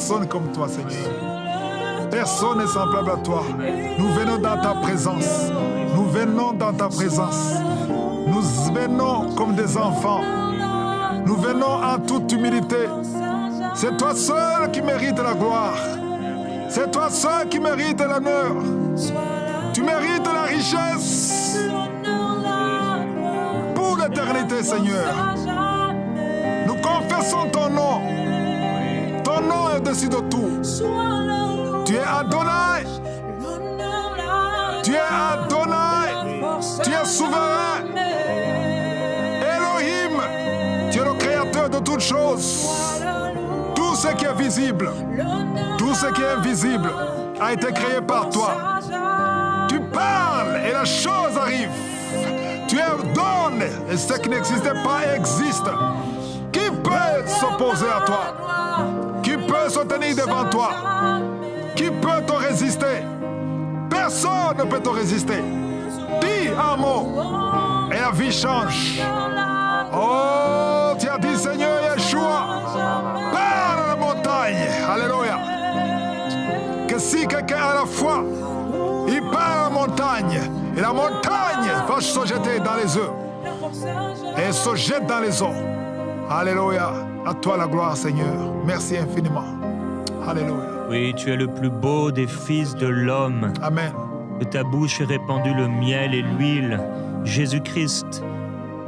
personne comme toi, Seigneur. Personne n'est semblable à toi. Nous venons dans ta présence. Nous venons dans ta présence. Nous venons comme des enfants. Nous venons en toute humilité. C'est toi seul qui mérites la gloire. C'est toi seul qui mérites l'honneur. Tu mérites la richesse pour l'éternité, Seigneur. Nous confessons ton nom. Ton nom est au-dessus de tout. Tu es Adonai. Tu es Adonai. Tu es souverain. Elohim. Tu es le créateur de toutes choses. Tout ce qui est visible, tout ce qui est invisible a été créé par toi. Tu parles et la chose arrive. Tu ordonnes et ce qui n'existait pas existe. Qui peut s'opposer à toi? Qui peut se tenir devant toi? Qui peut te résister? Personne ne peut te résister. Dis un mot et la vie change. Oh, tu as dit Seigneur Yeshua, parle à la montagne. Alléluia. Que si quelqu'un a la foi, il parle à la montagne. Et la montagne va se jeter dans les eaux. Et se jette dans les eaux. Alléluia. À toi la gloire, Seigneur. Merci infiniment. Alléluia. Oui, tu es le plus beau des fils de l'homme. Amen. De ta bouche est répandu le miel et l'huile. Jésus-Christ,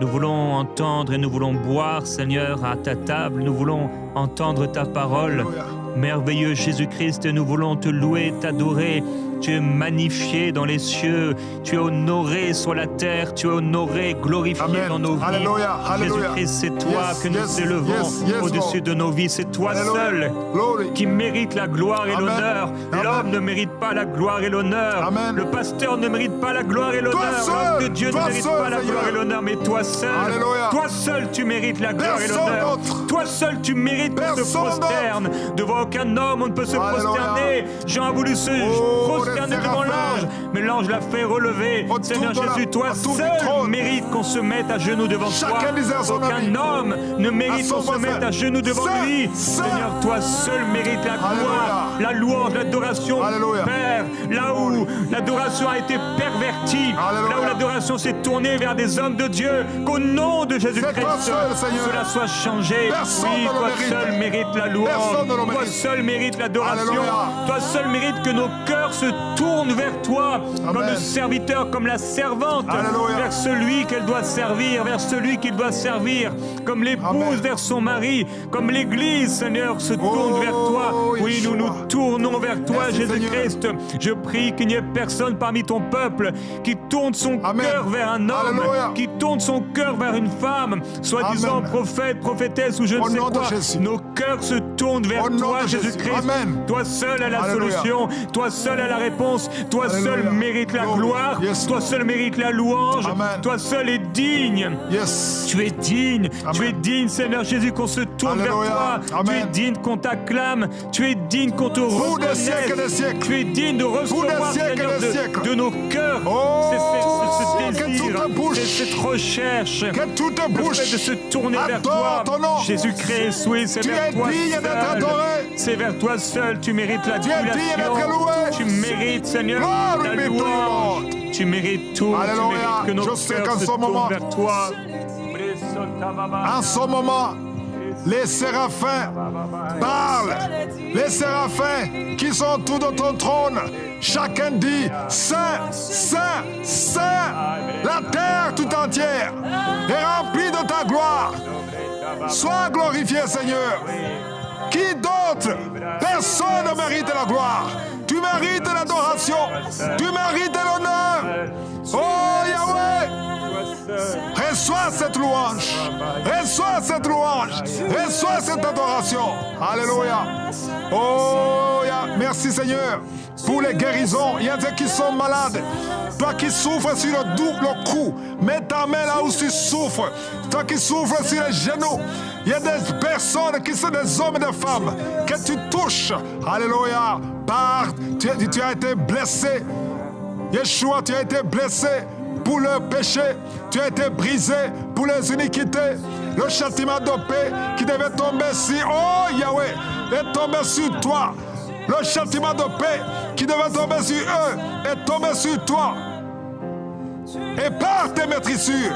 nous voulons entendre et nous voulons boire, Seigneur, à ta table. Nous voulons entendre ta parole. Alléluia. Merveilleux Jésus-Christ, nous voulons te louer, t'adorer. Tu es magnifié dans les cieux, tu es honoré sur la terre, tu es honoré, glorifié Amen. dans nos vies. Alléluia. Alléluia. Jésus-Christ, c'est toi Yes, que nous yes, élevons yes, au-dessus Lord. de nos vies. C'est toi Alléluia. seul Glory. qui mérite la gloire et Amen. l'honneur. Amen. L'homme ne mérite pas la gloire et l'honneur. Amen. Le pasteur ne mérite pas la gloire et l'honneur. seul, L'homme de Dieu ne toi mérite seul, pas la Seigneur. gloire et l'honneur, mais toi seul. Alléluia. Toi seul, tu mérites la gloire et Personne l'honneur. d'autre. Toi seul, tu mérites qu'on se Personne prosterne. Devant aucun homme, on ne peut se Alléluia. prosterner. Jean a voulu se prosterner les devant séraphins. l'ange, mais l'ange l'a fait relever. Autour Seigneur de la- Jésus, toi autour du seul trône. mérite qu'on se mette à genoux devant toi. Chacun disait à son Aucun ami. homme ne À mérite son qu'on se voisin. mette à genoux devant Seul, lui. seul. Seigneur, toi seul mérite la gloire, Alléluia. la louange, l'adoration. Alléluia. Père, là où l'adoration a été pervertie, Alléluia. là où l'adoration s'est tournée vers des hommes de Dieu, qu'au nom de Jésus-Christ, C'est toi seul, Seigneur. cela soit changé. Personne Oui, ne le toi mérite. seul mérite la louange. Personne ne le Toi mérite. seul mérite l'adoration. Alléluia. Toi seul mérite que nos cœurs se tournent vers toi, comme Amen. le serviteur, comme la servante, Alléluia. vers celui qu'elle doit servir, vers celui qu'il doit servir, comme l'épouse Amen. vers son mari, comme l'Église, Seigneur, se tourne vers toi. Oui, nous Yeshua. nous tournons vers toi, Merci, Jésus-Christ. Je prie qu'il n'y ait personne parmi ton peuple qui tourne son Amen. cœur vers un homme, Alléluia. qui tourne son cœur vers une femme, soi-disant Amen. prophète, prophétesse ou je ne Au sais nom de quoi. Jésus. Nos cœurs se tournent vers Au nom toi, de Jésus. Jésus-Christ. Amen. Toi seul as la Alléluia. solution, toi seul as la réponse, toi Alléluia. seul mérite la Glory. gloire, Yes, toi Lord. seul mérite la louange, Amen. toi seul es digne. Yes. Tu es digne, tu Amen. es digne, Seigneur Jésus, qu'on se tourne Alléluia. vers toi. Tu es Amen. digne qu'on t'acclame, tu es digne qu'on te Pour des reconnaisse. siècles et des siècles. Tu es digne de recevoir, siècles et Seigneur, des siècles. de nos cœurs. Oh, C'est ce que désir, tout te bouche. c'est cette recherche. Que tout te Le bouche. fait de se tourner vers Adore toi. ton nom. Jésus-Christ, oui, c'est Tu vers es toi digne d'être seul. adoré. C'est vers toi seul, tu mérites la Tu es digne d'être adulation. loué. Tu mérites, Seigneur, Glory la be to you, louange. Lord. Tu mérites tout, Alléluia. tu mérites que nos Je sais cœurs qu'en se ce moment- tournent vers toi. En ce moment, les séraphins parlent. Les séraphins qui sont autour de ton trône, chacun dit Saint, Saint, Saint. La terre tout entière est remplie de ta gloire. Sois glorifié, Seigneur. Qui d'autre? Personne ne mérite la gloire. Tu mérites l'adoration. Tu mérites l'honneur. Oh Yahweh! Reçois cette louange. Reçois cette louange. Reçois cette adoration. Alléluia. Oh, merci Seigneur pour les guérisons. Il y a ceux qui sont malades. Toi qui souffres sur le double cou, mets ta main là où tu souffres. Toi qui souffres sur les genoux. Il y a des personnes qui sont des hommes et des femmes que tu touches. Alléluia. Tu as été blessé. Yeshua, tu as été blessé pour le péché, tu as été brisé pour les iniquités. Le châtiment de paix qui devait tomber sur, oh Yahweh, est tombé sur toi. Le châtiment de paix qui devait tomber sur eux est tombé sur toi. Et par tes maîtrissures,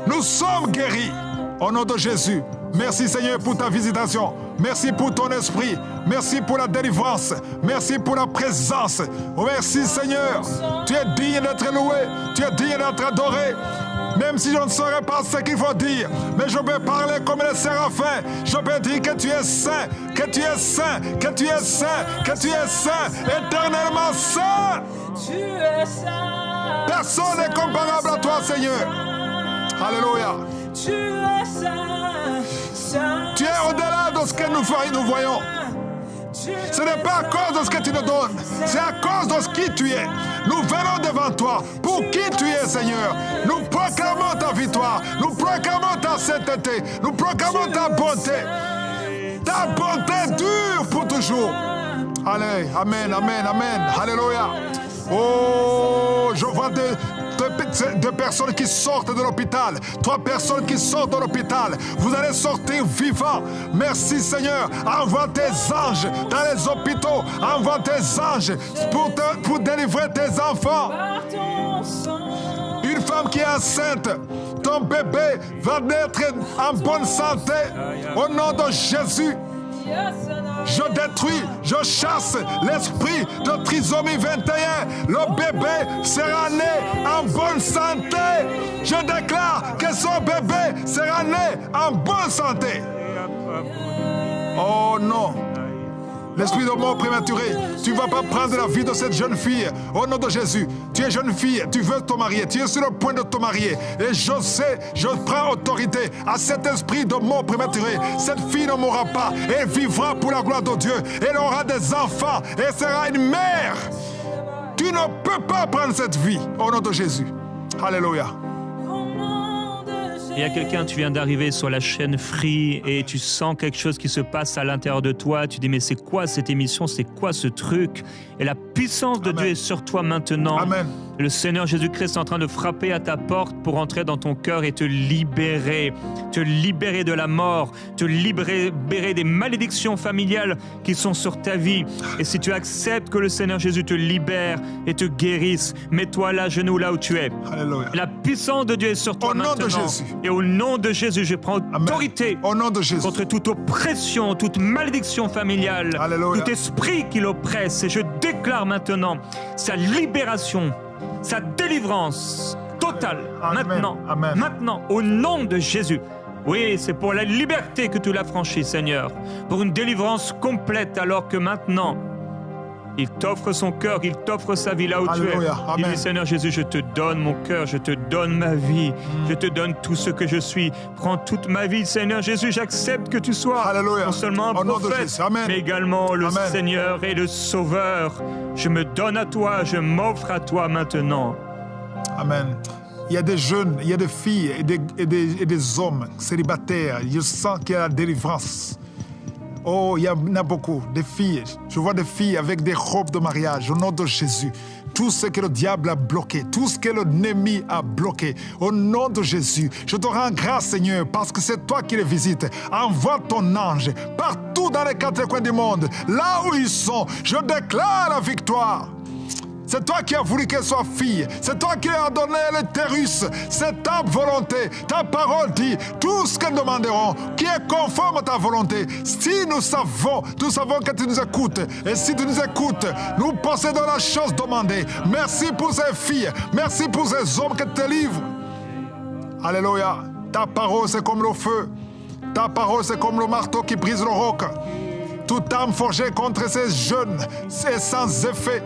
nous sommes guéris. Au nom de Jésus. Merci Seigneur pour ta visitation. Merci pour ton esprit. Merci pour la délivrance. Merci pour la présence. Oh, merci Seigneur. Tu es digne d'être loué. Tu es digne d'être adoré. Même si je ne saurais pas ce qu'il faut dire, mais je peux parler comme les séraphins. Je peux dire que tu es saint, que tu es saint, que tu es saint, que tu es saint, éternellement saint. Personne n'est comparable à toi, Seigneur. Alléluia. Tu es au-delà de ce que nous voyons. Ce n'est pas à cause de ce que tu nous donnes, c'est à cause de ce qui tu es. Nous venons devant toi pour qui tu es, Seigneur. Nous proclamons ta victoire, nous proclamons ta sainteté, nous proclamons ta bonté. Ta bonté dure pour toujours. Allez, amen, amen, amen. Alléluia. Oh, je vois deux personnes qui sortent de l'hôpital. 3 personnes qui sortent de l'hôpital. Vous allez sortir vivants. Merci Seigneur. Envoie tes anges dans les hôpitaux. Envoie tes anges pour délivrer tes enfants. Une femme qui est enceinte, ton bébé va naître en bonne santé. Au nom de Jésus. Je détruis, je chasse l'esprit de trisomie 21. Le bébé sera né en bonne santé. Je déclare que son bébé sera né en bonne santé. Oh non. L'esprit de mort prématuré, tu ne vas pas prendre la vie de cette jeune fille. Au nom de Jésus, tu es jeune fille, tu veux te marier, tu es sur le point de te marier. Et je sais, je prends autorité à cet esprit de mort prématuré. Cette fille ne mourra pas, elle vivra pour la gloire de Dieu. Elle aura des enfants, elle sera une mère. Tu ne peux pas prendre cette vie. Au nom de Jésus. Alléluia. Il y a quelqu'un, tu viens d'arriver sur la chaîne Free et tu sens quelque chose qui se passe à l'intérieur de toi. Tu dis, mais c'est quoi cette émission? C'est quoi ce truc? Et la puissance de Dieu est sur toi maintenant. Amen. Le Seigneur Jésus-Christ est en train de frapper à ta porte pour entrer dans ton cœur et te libérer. Te libérer de la mort. Te libérer des malédictions familiales qui sont sur ta vie. Et si tu acceptes que le Seigneur Jésus te libère et te guérisse, mets-toi là, genoux là où tu es. Alléluia. La puissance de Dieu est sur toi maintenant. Au nom de Jésus. Et au nom de Jésus, je prends autorité au nom de Jésus. Contre toute oppression, toute malédiction familiale, Alléluia. Tout esprit qui l'oppresse. Et je déclare maintenant sa libération, sa délivrance totale. Amen. Maintenant, Amen. maintenant, au nom de Jésus. Oui, c'est pour la liberté que tu l'as franchi, Seigneur. Pour une délivrance complète, alors que maintenant, il t'offre son cœur, il t'offre sa vie là où Alléluia. tu es. Amen. Il dit, Seigneur Jésus, je te donne mon cœur, je te donne ma vie, je te donne tout ce que je suis. Prends toute ma vie, Seigneur Jésus, j'accepte que tu sois Alléluia. non seulement un prophète, mais également le Amen. Seigneur et le Sauveur. Je me donne à toi, je m'offre à toi maintenant. Amen. Il y a des jeunes, il y a des filles et des hommes célibataires. Je sens qu'il y a la délivrance. Oh, il y en a beaucoup, des filles. Je vois des filles avec des robes de mariage au nom de Jésus. Tout ce que le diable a bloqué, tout ce que l'ennemi a bloqué, au nom de Jésus, je te rends grâce, Seigneur, parce que c'est toi qui les visites. Envoie ton ange partout dans les 4 coins du monde, là où ils sont. Je déclare la victoire. C'est toi qui as voulu qu'elle soit fille. C'est toi qui as donné l'utérus. C'est ta volonté. Ta parole dit tout ce que nous demanderons qui est conforme à ta volonté. Si nous savons que tu nous écoutes. Et si tu nous écoutes, nous possédons la chose demandée. Merci pour ces filles. Merci pour ces hommes que tu te livres. Alléluia. Ta parole, c'est comme le feu. Ta parole, c'est comme le marteau qui brise le roc. Toute âme forgée contre ces jeunes, c'est sans effet.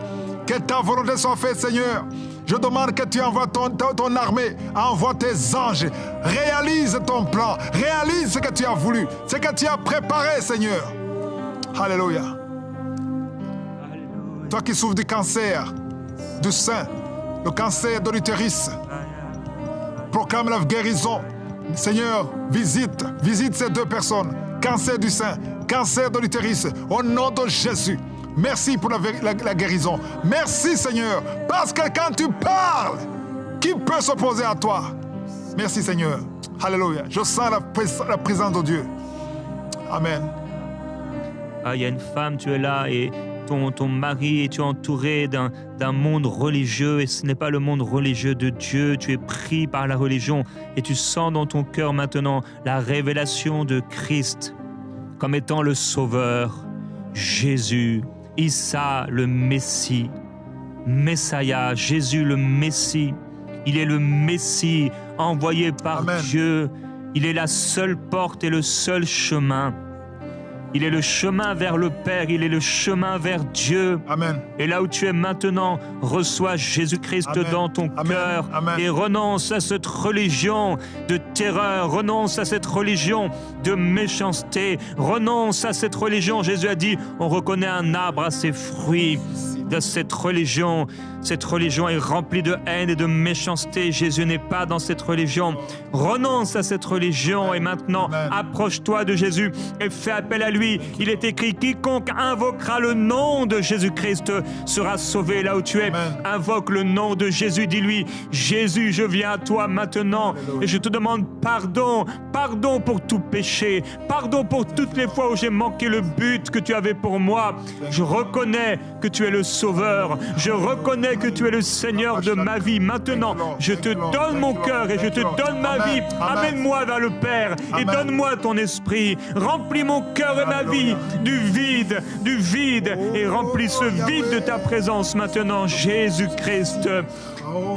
Que ta volonté soit faite, Seigneur. Je demande que tu envoies ton armée, envoie tes anges, réalise ton plan, réalise ce que tu as voulu, ce que tu as préparé, Seigneur. Alléluia. Toi qui souffres du cancer du sein, le cancer de l'utérus, proclame la guérison. Seigneur, visite ces 2 personnes. Cancer du sein, cancer de l'utérus, au nom de Jésus. Merci pour la guérison. Merci, Seigneur, parce que quand tu parles, qui peut s'opposer à toi? Merci, Seigneur. Alléluia. Je sens la présence de Dieu. Amen. Ah, il y a une femme, tu es là et ton mari, et tu es entouré d'un monde religieux et ce n'est pas le monde religieux de Dieu. Tu es pris par la religion et tu sens dans ton cœur maintenant la révélation de Christ comme étant le Sauveur, Jésus, Issa le Messie, Messiah, Jésus le Messie. Il est le Messie envoyé par Amen. Dieu. Il est la seule porte et le seul chemin. Il est le chemin vers le Père, il est le chemin vers Dieu. Amen. Et là où tu es maintenant, reçois Jésus-Christ Amen. dans ton Amen. cœur Amen. et renonce à cette religion de terreur, renonce à cette religion de méchanceté, renonce à cette religion. Jésus a dit, on reconnaît un arbre à ses fruits. De cette religion est remplie de haine et de méchanceté. Jésus n'est pas dans cette religion. Renonce à cette religion et maintenant Amen. approche-toi de Jésus et fais appel à lui. Il est écrit, quiconque invoquera le nom de Jésus-Christ sera sauvé. Là où tu es, Amen. invoque le nom de Jésus. Dis-lui, Jésus, je viens à toi maintenant et je te demande pardon. Pardon pour tout péché. Pardon pour toutes les fois où j'ai manqué le but que tu avais pour moi. Je reconnais que tu es le Sauveur. Je reconnais que tu es le Seigneur de ma vie. Maintenant, je te donne mon cœur et je te donne ma vie. Amène-moi vers le Père et donne-moi ton esprit. Remplis mon cœur et ma vie du vide et remplis ce vide de ta présence maintenant, Jésus-Christ.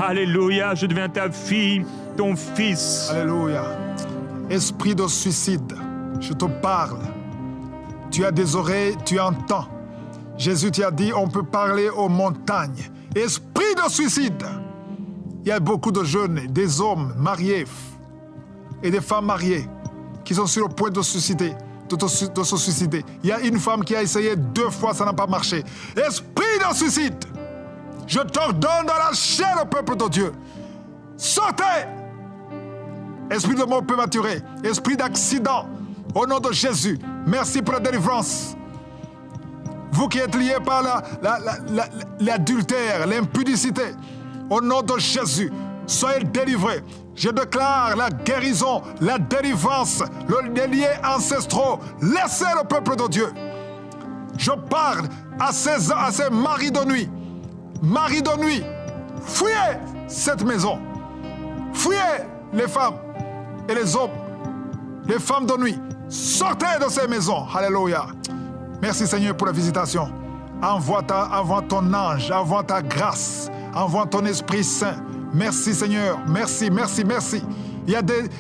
Alléluia, je deviens ta fille, ton fils. Alléluia. Esprit de suicide, je te parle. Tu as des oreilles, tu entends. Jésus t'a dit, on peut parler aux montagnes. Esprit de suicide. Il y a beaucoup de jeunes, des hommes mariés et des femmes mariées qui sont sur le point de se suicider. Il y a une femme qui a essayé 2 fois, ça n'a pas marché. Esprit de suicide. Je t'ordonne dans la chair le peuple de Dieu. Sortez! Esprit de mort prématuré, esprit d'accident, au nom de Jésus, merci pour la délivrance. Vous qui êtes liés par l'adultère, l'impudicité, au nom de Jésus, soyez délivrés. Je déclare la guérison, la délivrance, les liens ancestraux. Laissez le peuple de Dieu. Je parle à ces maris de nuit. Maris de nuit, fuyez cette maison. Fuyez les femmes et les hommes, les femmes de nuit. Sortez de ces maisons. Alléluia. Merci Seigneur pour la visitation. Envoie ton ange, envoie ta grâce, envoie ton Esprit Saint. Merci Seigneur, merci.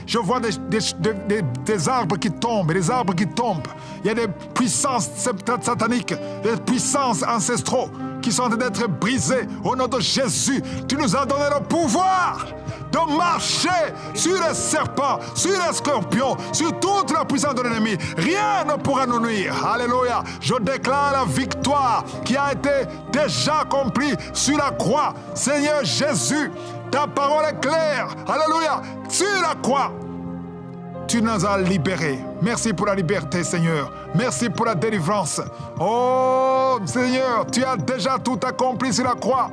Je vois des arbres qui tombent, des arbres qui tombent. Il y a des puissances sataniques, des puissances ancestraux qui sont en train d'être brisées. Au nom de Jésus, tu nous as donné le pouvoir de marcher sur les serpents, sur les scorpions, sur toute la puissance de l'ennemi. Rien ne pourra nous nuire. Alléluia. Je déclare la victoire qui a été déjà accomplie sur la croix. Seigneur Jésus, ta parole est claire. Alléluia. Sur la croix, tu nous as libérés. Merci pour la liberté, Seigneur. Merci pour la délivrance. Oh, Seigneur, tu as déjà tout accompli sur la croix.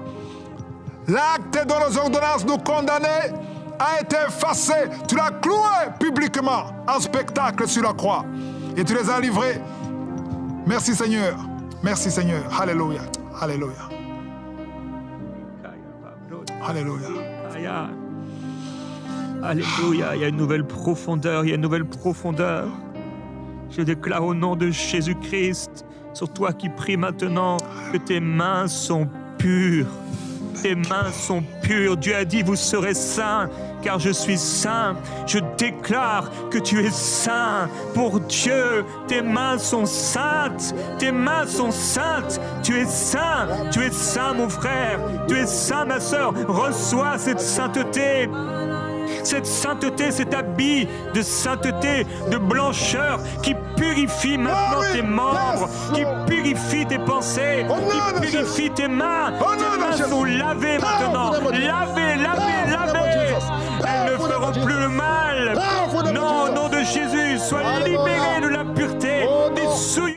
L'acte de nos ordonnances nous condamner a été effacé. Tu l'as cloué publiquement en spectacle sur la croix. Et tu les as livrés. Merci, Seigneur. Merci, Seigneur. Alléluia. Alléluia. Alléluia. Alléluia, il y a une nouvelle profondeur, Je déclare au nom de Jésus-Christ, sur toi qui pries maintenant, que tes mains sont pures. Tes mains sont pures. Dieu a dit, vous serez saints, car je suis saint. Je déclare que tu es saint pour Dieu. Tes mains sont saintes. Tes mains sont saintes. Tu es saint, mon frère. Tu es saint, ma sœur. Reçois cette sainteté. Cette sainteté, cet habit de sainteté, de blancheur qui purifie maintenant tes membres, qui purifie tes pensées, qui purifie tes mains. Tes mains sont lavées maintenant. Lavées. Elles ne feront plus le mal. Non, au nom de Jésus, sois libéré de la pureté, des souillures.